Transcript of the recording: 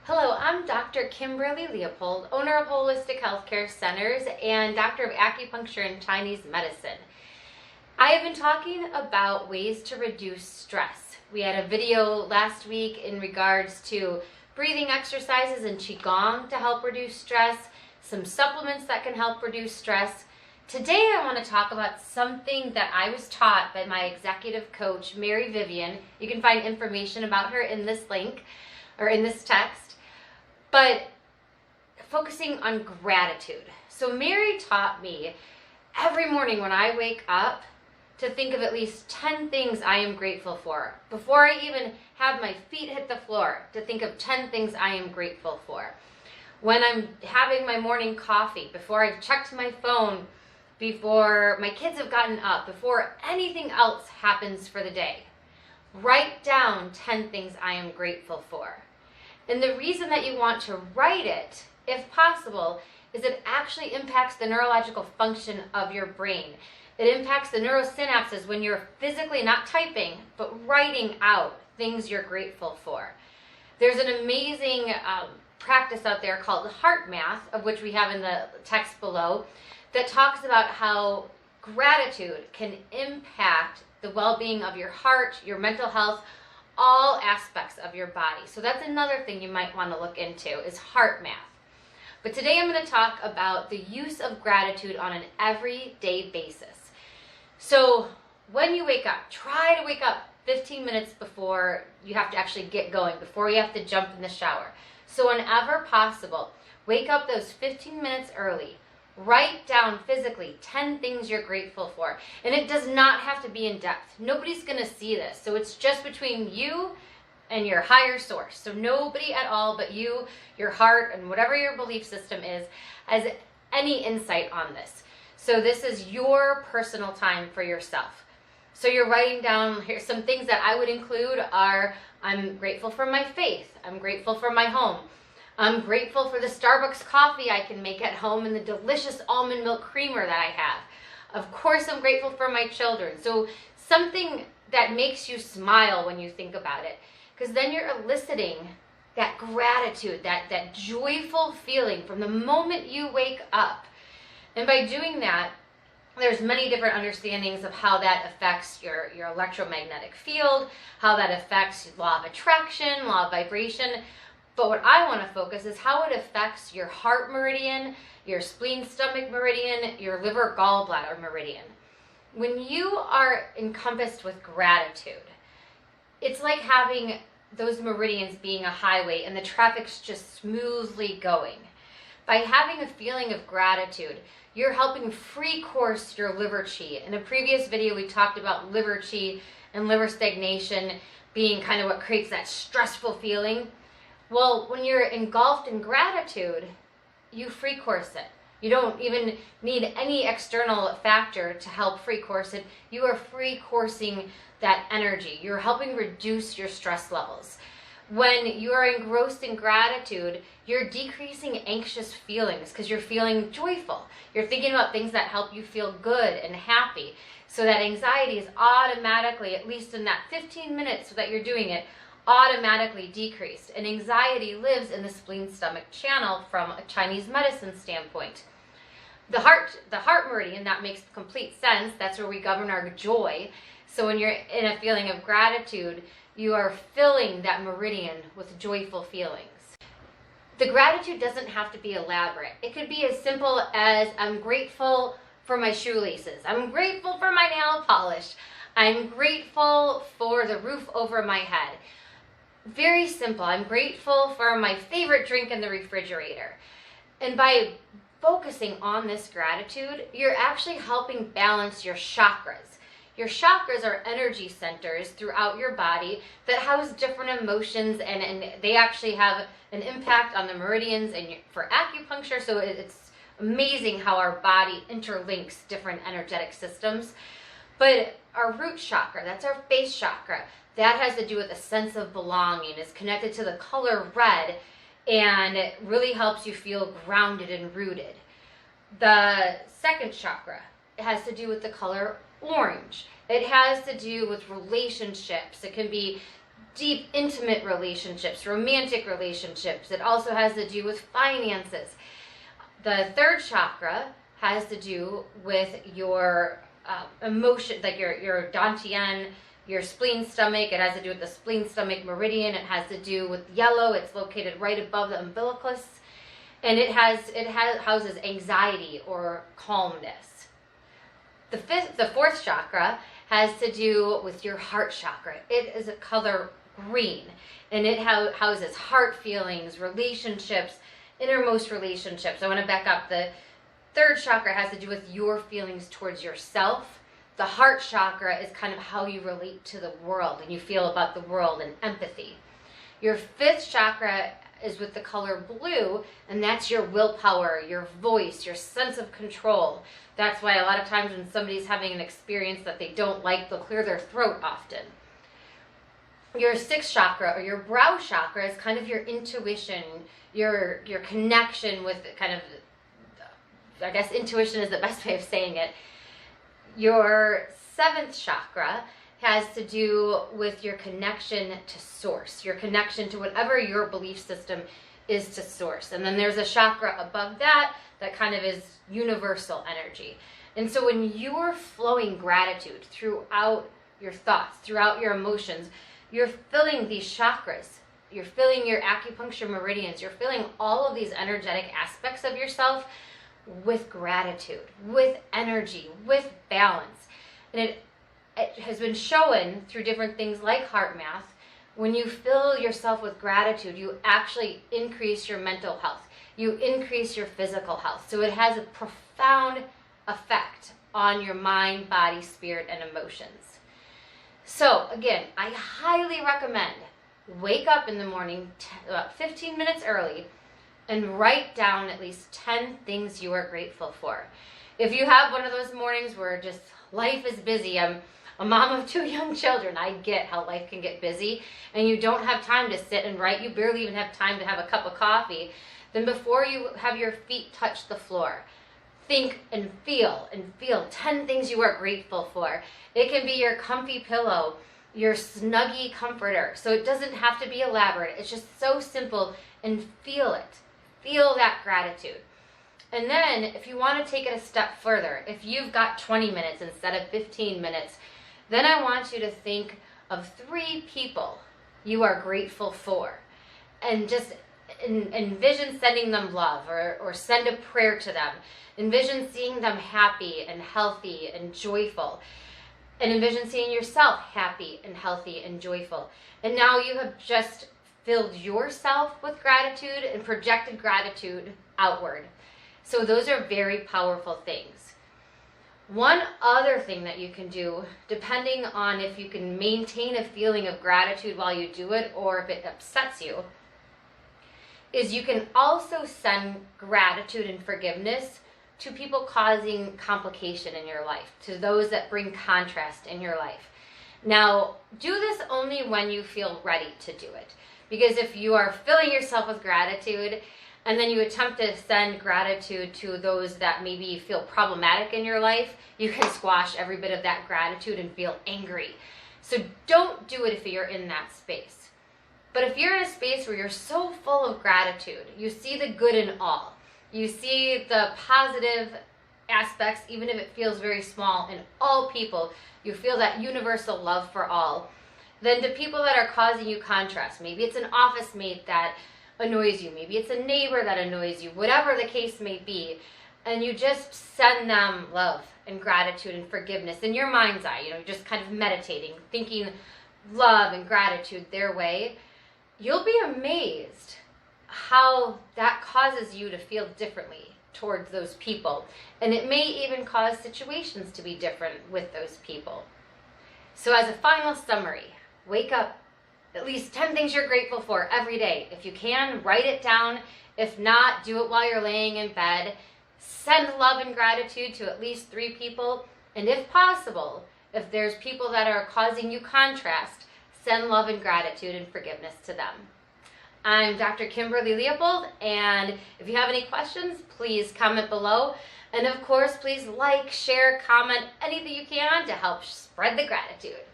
Hello, I'm Dr. Kimberly Leupold, owner of Holistic Healthcare Centers and doctor of acupuncture and Chinese medicine. I have been talking about ways to reduce stress. We had a video last week in regards to breathing exercises and Qigong to help reduce stress, some supplements that can help reduce stress. Today I want to talk about something that I was taught by my executive coach, Mary Vivian. You can find information about her in this link or in this text. But focusing on gratitude. So Mary taught me every morning when I wake up to think of at least 10 things I am grateful for. Before I even have my feet hit the floor, to think of 10 things I am grateful for. When I'm having my morning coffee, before I've checked my phone, before my kids have gotten up, before anything else happens for the day, write down 10 things I am grateful for. And the reason that you want to write it, if possible, is it actually impacts the neurological function of your brain. It impacts the neurosynapses when you're physically not typing, but writing out things you're grateful for. There's an amazing practice out there called heart math, of which we have in the text below, that talks about how gratitude can impact the well-being of your heart, your mental health, all aspects of your body. So that's another thing you might want to look into is heart math. But today I'm going to talk about the use of gratitude on an everyday basis. So when you wake up, try to wake up 15 minutes before you have to actually get going, before you have to jump in the shower. So whenever possible, wake up those 15 minutes early. Write down physically 10 things you're grateful for. And it does not have to be in depth. Nobody's going to see this. So it's just between you and your higher source. So nobody at all but you, your heart, and whatever your belief system is, has any insight on this. So this is your personal time for yourself. So you're writing down, here's some things that I would include are, I'm grateful for my faith. I'm grateful for my home. I'm grateful for the Starbucks coffee I can make at home and the delicious almond milk creamer that I have. Of course, I'm grateful for my children. So something that makes you smile when you think about it, because then you're eliciting that gratitude, that joyful feeling from the moment you wake up. And by doing that, there's many different understandings of how that affects your electromagnetic field, how that affects law of attraction, law of vibration. But what I want to focus is how it affects your heart meridian, your spleen stomach meridian, your liver gallbladder meridian. When you are encompassed with gratitude, it's like having those meridians being a highway and the traffic's just smoothly going. By having a feeling of gratitude, you're helping free course your liver qi. In a previous video, we talked about liver qi and liver stagnation being kind of what creates that stressful feeling. Well, when you're engulfed in gratitude, you free course it. You don't even need any external factor to help free course it. You are free coursing that energy. You're helping reduce your stress levels. When you are engrossed in gratitude, you're decreasing anxious feelings because you're feeling joyful. You're thinking about things that help you feel good and happy. So that anxiety is automatically, at least in that 15 minutes that you're doing it, automatically decreased. And anxiety lives in the spleen stomach channel from a Chinese medicine standpoint. The heart meridian, that makes complete sense. That's where we govern our joy. So when you're in a feeling of gratitude, you are filling that meridian with joyful feelings. The gratitude doesn't have to be elaborate. It could be as simple as I'm grateful for my shoelaces. I'm grateful for my nail polish. I'm grateful for the roof over my head. Very simple. I'm grateful for my favorite drink in the refrigerator. And by focusing on this gratitude, you're actually helping balance your chakras. Your chakras are energy centers throughout your body that house different emotions, and they actually have an impact on the meridians and for acupuncture. So it's amazing how our body interlinks different energetic systems. But our root chakra, that's our base chakra, that has to do with a sense of belonging. It's connected to the color red, and it really helps you feel grounded and rooted. The second chakra, it has to do with the color orange. It has to do with relationships. It can be deep, intimate relationships, romantic relationships. It also has to do with finances. The third chakra has to do with your emotion, like your dantian, your spleen stomach. It has to do with the spleen stomach meridian. It has to do with yellow. It's located right above the umbilicus. And it houses anxiety or calmness. The fourth chakra has to do with your heart chakra. It is a color green, and it houses heart feelings, relationships, innermost relationships. I want to back up. The third chakra has to do with your feelings towards yourself. The heart chakra is kind of how you relate to the world and you feel about the world and empathy. Your fifth chakra is with the color blue, and that's your willpower, your voice, your sense of control. That's why a lot of times when somebody's having an experience that they don't like, they'll clear their throat often. Your sixth chakra, or your brow chakra, is kind of your intuition, your connection with kind of, I guess intuition is the best way of saying it. Your seventh chakra has to do with your connection to source, your connection to whatever your belief system is to source. And then there's a chakra above that kind of is universal energy. And so when you're flowing gratitude throughout your thoughts, throughout your emotions, you're filling these chakras, you're filling your acupuncture meridians, you're filling all of these energetic aspects of yourself with gratitude, with energy, with balance. And it has been shown through different things like heart math, when you fill yourself with gratitude, you actually increase your mental health. You increase your physical health. So it has a profound effect on your mind, body, spirit, and emotions. So again, I highly recommend wake up in the morning about 15 minutes early and write down at least 10 things you are grateful for. If you have one of those mornings where just life is busy, I'm a mom of 2 young children, I get how life can get busy, and you don't have time to sit and write, you barely even have time to have a cup of coffee, then before you have your feet touch the floor, think and feel 10 things you are grateful for. It can be your comfy pillow, your snuggy comforter, so it doesn't have to be elaborate. It's just so simple, and feel it. Feel that gratitude. And then if you want to take it a step further, if you've got 20 minutes instead of 15 minutes, then I want you to think of 3 people you are grateful for, and just envision sending them love, or send a prayer to them. Envision seeing them happy and healthy and joyful, and envision seeing yourself happy and healthy and joyful. And now you have just filled yourself with gratitude and projected gratitude outward. So those are very powerful things. One other thing that you can do, depending on if you can maintain a feeling of gratitude while you do it or if it upsets you, is you can also send gratitude and forgiveness to people causing complication in your life, to those that bring contrast in your life. Now, do this only when you feel ready to do it. Because if you are filling yourself with gratitude and then you attempt to send gratitude to those that maybe feel problematic in your life, you can squash every bit of that gratitude and feel angry. So don't do it if you're in that space. But if you're in a space where you're so full of gratitude, you see the good in all, you see the positive aspects, even if it feels very small, in all people, you feel that universal love for all, then to people that are causing you contrast, maybe it's an office mate that annoys you, maybe it's a neighbor that annoys you, whatever the case may be, and you just send them love and gratitude and forgiveness in your mind's eye, just kind of meditating, thinking love and gratitude their way, you'll be amazed how that causes you to feel differently towards those people. And it may even cause situations to be different with those people. So as a final summary, wake up, at least 10 things you're grateful for every day. If you can, write it down. If not, do it while you're laying in bed. Send love and gratitude to at least 3 people. And if possible, if there's people that are causing you contrast, send love and gratitude and forgiveness to them. I'm Dr. Kimberly Leupold, and if you have any questions, please comment below. And of course, please like, share, comment, anything you can to help spread the gratitude.